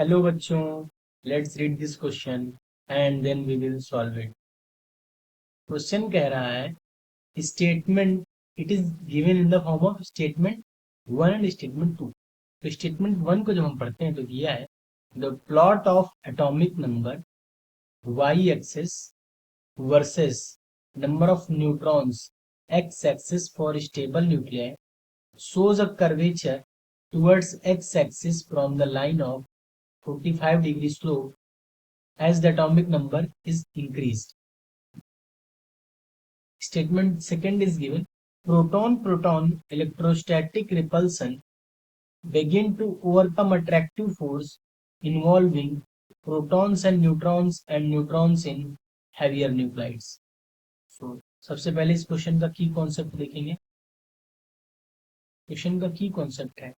Hello बच्चों, let's read this question and then we will solve it. Question कह रहा है statement, it is given in the form of statement one and statement two. तो statement one को जब हम पढ़ते हैं तो दिया है the plot of atomic number Y axis versus number of neutrons X axis for stable nuclei shows a curvature towards x axis from the line of 45-degree slope as the atomic number is increased. Statement second is given. Proton-proton electrostatic repulsion begin to overcome attractive force involving protons and neutrons in heavier nuclides. So, सबसे पहले इस question का की concept देखेंगे। Question का की concept है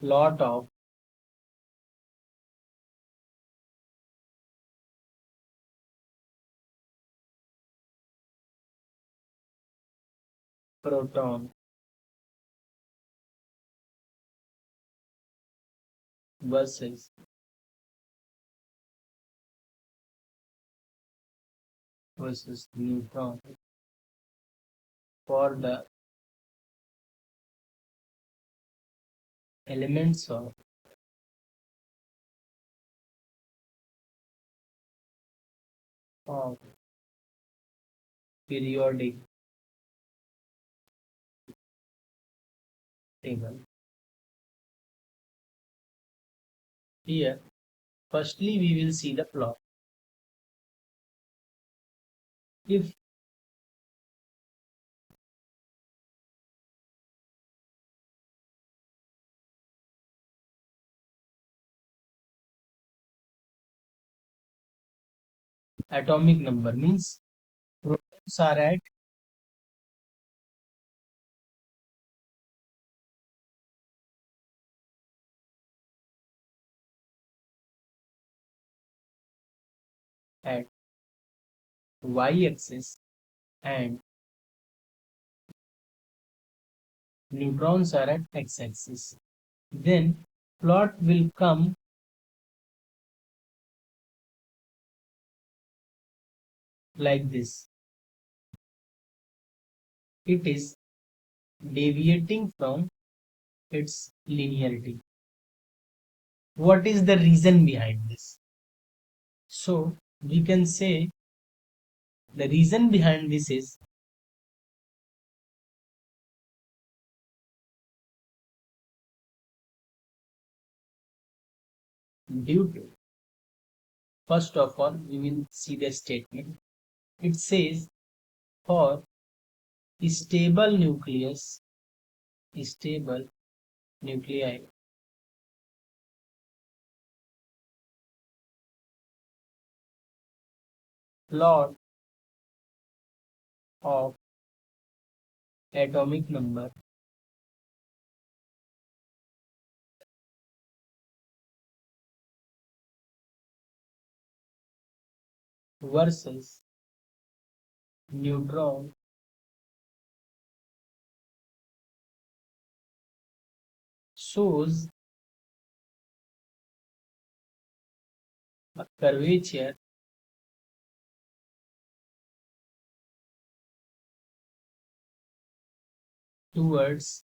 plot of proton versus neutron for the elements of periodic table. Here, firstly, we will see the plot. If atomic number means protons are at y-axis and neutrons are at x-axis, then plot will come like this. It is deviating from its linearity. What is the reason behind this? So we can say the reason behind this is due to, first of all, we will see the statement. It says for stable nucleus, stable nuclei, plot of atomic number versus neutron shows a curvature towards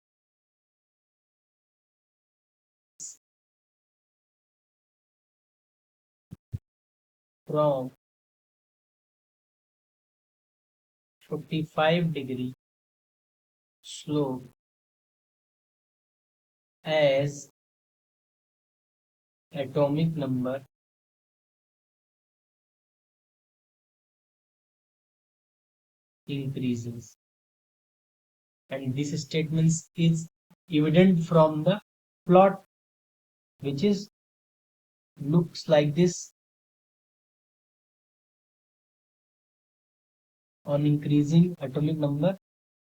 from 45-degree slope as atomic number increases. And this statement is evident from the plot, which is looks like this. On increasing atomic number,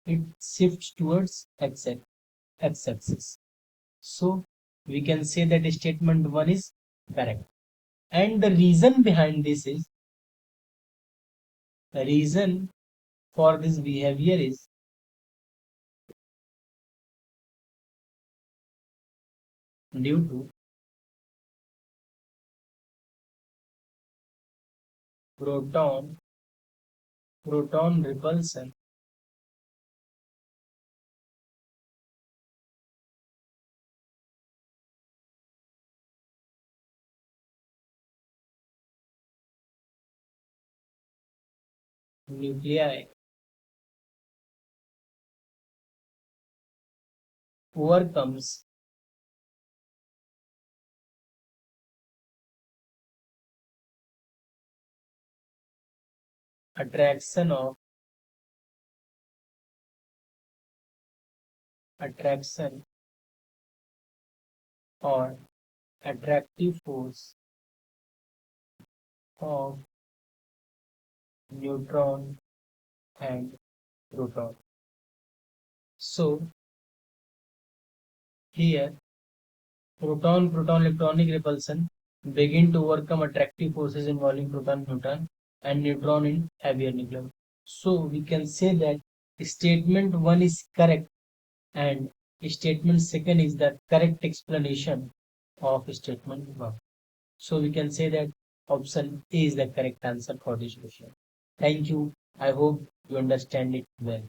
it shifts towards x-axis. So we can say that statement 1 is correct. And the reason behind this is, the reason for this behavior is due to proton repulsion nuclei overcomes attraction of attraction or attractive force of neutron and proton. So here proton electronic repulsion begin to overcome attractive forces involving proton neutron and neutron in heavier nuclei. So we can say that statement 1 is correct and statement second is the correct explanation of statement 1. So we can say that option A is the correct answer for this question. Thank you. I hope you understand it well.